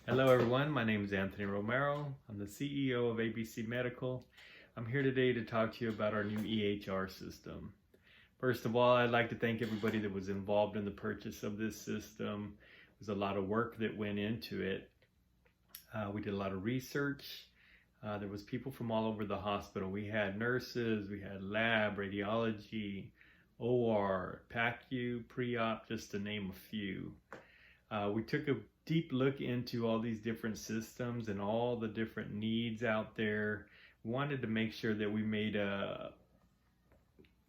Hello everyone, my name is Anthony Romero. I'm the CEO of ABC Medical. I'm here today to talk to you about our new EHR system. First of all, I'd like to thank everybody that was involved in the purchase of this system. There's a lot of work that went into it. We did a lot of research. There was people from all over the hospital. We had nurses, we had lab, radiology, OR, PACU, pre-op, just to name a few. We took a deep look into all these different systems and all the different needs out there. We wanted to make sure that we made a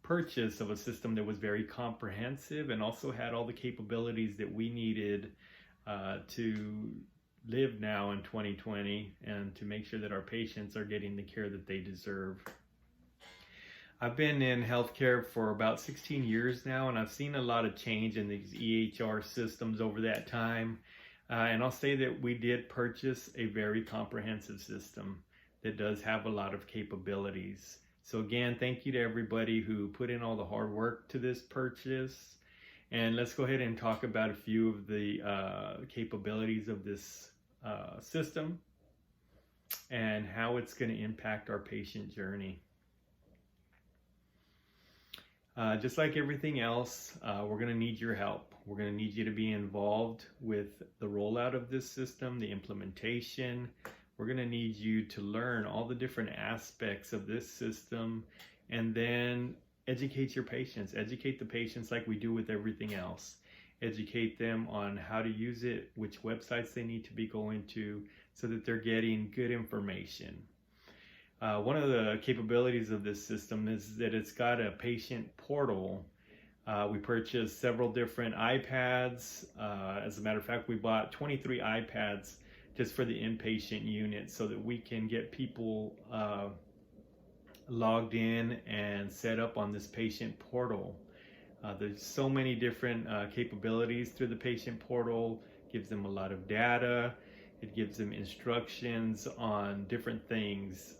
purchase of a system that was very comprehensive and also had all the capabilities that we needed to live now in 2020 and to make sure that our patients are getting the care that they deserve. I've been in healthcare for about 16 years now, and I've seen a lot of change in these EHR systems over that time. And I'll say that we did purchase a very comprehensive system that does have a lot of capabilities. So again, thank you to everybody who put in all the hard work to this purchase. And let's go ahead and talk about a few of the capabilities of this system and how it's going to impact our patient journey. Just like everything else, we're going to need your help. We're going to need you to be involved with the rollout of this system, the implementation. We're going to need you to learn all the different aspects of this system and then educate your patients. Educate the patients like we do with everything else. Educate them on how to use it, which websites they need to be going to so that they're getting good information. One of the capabilities of this system is that it's got a patient portal. We purchased several different iPads. As a matter of fact, we bought 23 iPads just for the inpatient unit so that we can get people logged in and set up on this patient portal. There's so many different capabilities through the patient portal. Gives them a lot of data. It gives them instructions on different things,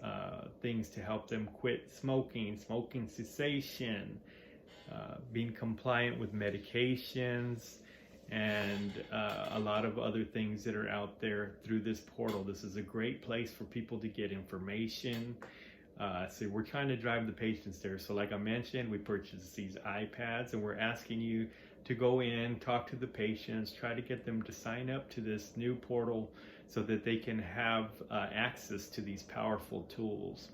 things to help them quit smoking, smoking cessation, being compliant with medications, and a lot of other things that are out there through this portal. This is a great place for people to get information. So we're trying to drive the patients there. So like I mentioned, we purchased these iPads and we're asking you to go in, talk to the patients, try to get them to sign up to this new portal so that they can have access to these powerful tools.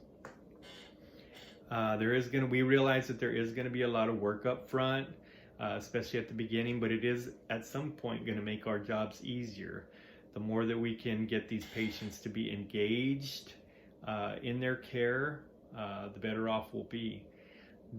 We realize that there is going to be a lot of work up front, especially at the beginning, but it is at some point going to make our jobs easier. The more that we can get these patients to be engaged in their care, the better off we'll be.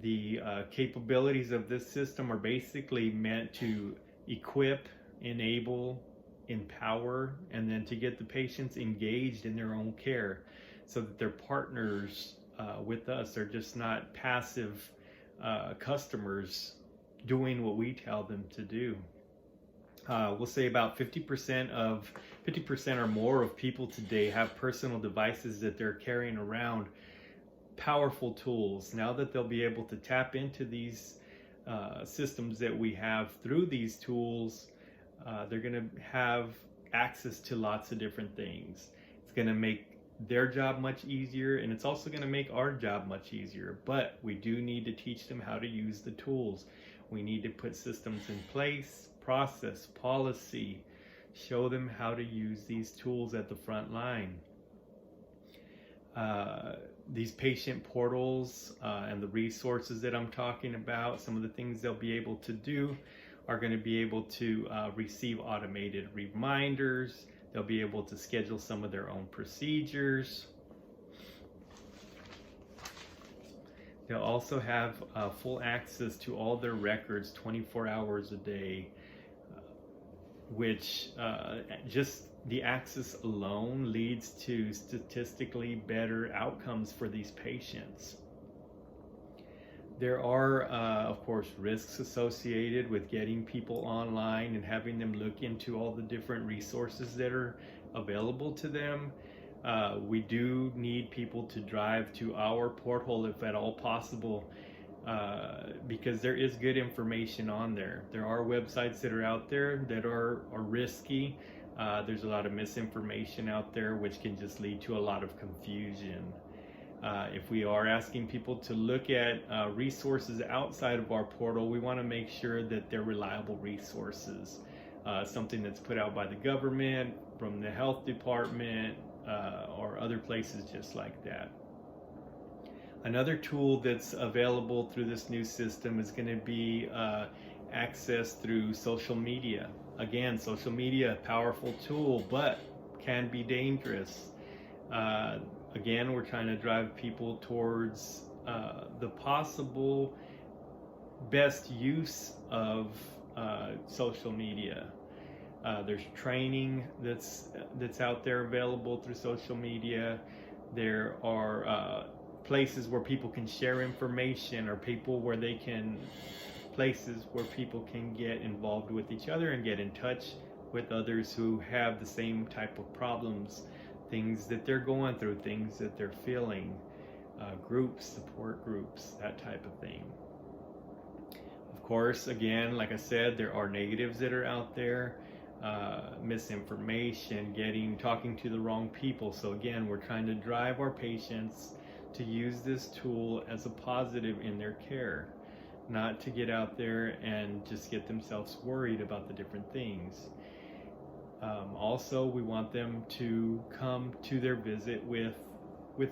The capabilities of this system are basically meant to equip, enable, empower, and then to get the patients engaged in their own care so that they're partners with us. They're just not passive customers doing what we tell them to do. We'll say about 50% or more of people today have personal devices that they're carrying around, powerful tools. Now that they'll be able to tap into these systems that we have through these tools, they're going to have access to lots of different things. It's going to make their job much easier, and it's also going to make our job much easier. But we do need to teach them how to use the tools. We need to put systems in place, process, policy, show them how to use these tools at the front line. These patient portals and the resources that I'm talking about, some of the things they'll be able to do are going to be able to receive automated reminders. They'll be able to schedule some of their own procedures. They'll also have full access to all their records 24 hours a day, which just the access alone leads to statistically better outcomes for these patients. There are, of course, risks associated with getting people online and having them look into all the different resources that are available to them. We do need people to drive to our portal if at all possible, because there is good information on there. There are websites that are out there that are risky. There's a lot of misinformation out there, which can just lead to a lot of confusion. If we are asking people to look at resources outside of our portal, we want to make sure that they're reliable resources. Something that's put out by the government, from the health department, or other places just like that. Another tool that's available through this new system is going to be access through social media. Again, social media, a powerful tool, but can be dangerous. Again, we're trying to drive people towards the possible best use of social media. There's training that's out there available through social media. There are places where people can share information, or places where people can get involved with each other and get in touch with others who have the same type of problems, things that they're going through, things that they're feeling, groups, support groups, that type of thing. Of course, again, like I said, there are negatives that are out there, misinformation, talking to the wrong people. So again, we're trying to drive our patients to use this tool as a positive in their care, not to get out there and just get themselves worried about the different things. Also, we want them to come to their visit with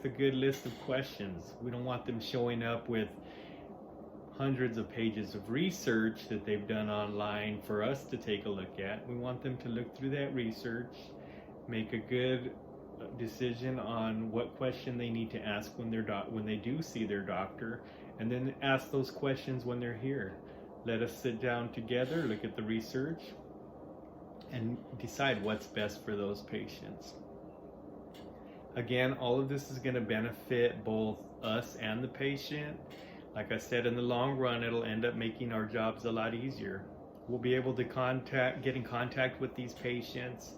a good list of questions. We don't want them showing up with hundreds of pages of research that they've done online for us to take a look at. We want them to look through that research, make a good decision on what question they need to ask when they do see their doctor, and then ask those questions when they're here. Let us sit down together, look at the research, and decide what's best for those patients. Again, all of this is going to benefit both us and the patient. Like I said, in the long run, it'll end up making our jobs a lot easier. We'll be able to get in contact with these patients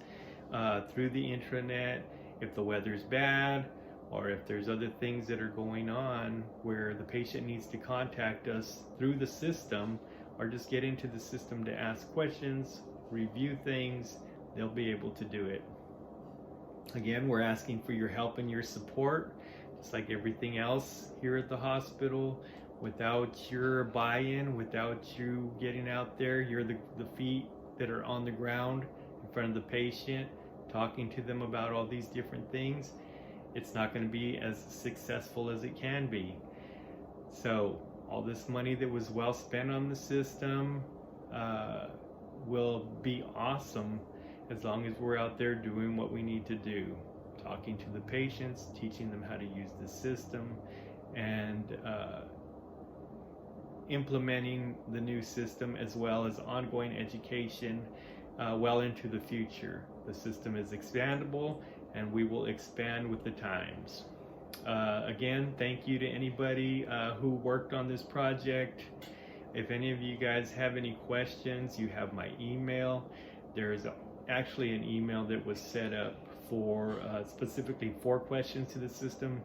through the intranet if the weather's bad, or if there's other things that are going on where the patient needs to contact us through the system, or just get into the system to ask questions, review things. They'll be able to do it. Again, we're asking for your help and your support, just like everything else here at the hospital. Without your buy-in, without you getting out there, you're the feet that are on the ground in front of the patient, talking to them about all these different things. It's not going to be as successful as it can be. So all this money that was well spent on the system will be awesome as long as we're out there doing what we need to do, talking to the patients, teaching them how to use the system, and implementing the new system, as well as ongoing education well into the future. The system is expandable, and we will expand with the times. Again, thank you to anybody who worked on this project. If any of you guys have any questions, you have my email. There's actually an email that was set up for specifically 4 questions to the system.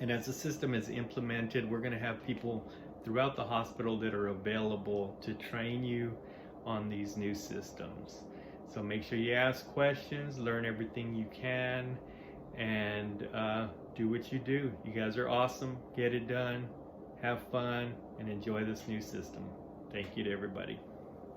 And as the system is implemented, we're going to have people throughout the hospital that are available to train you on these new systems. So make sure you ask questions, learn everything you can, and do what you do. You guys are awesome. Get it done, have fun, and enjoy this new system. Thank you to everybody.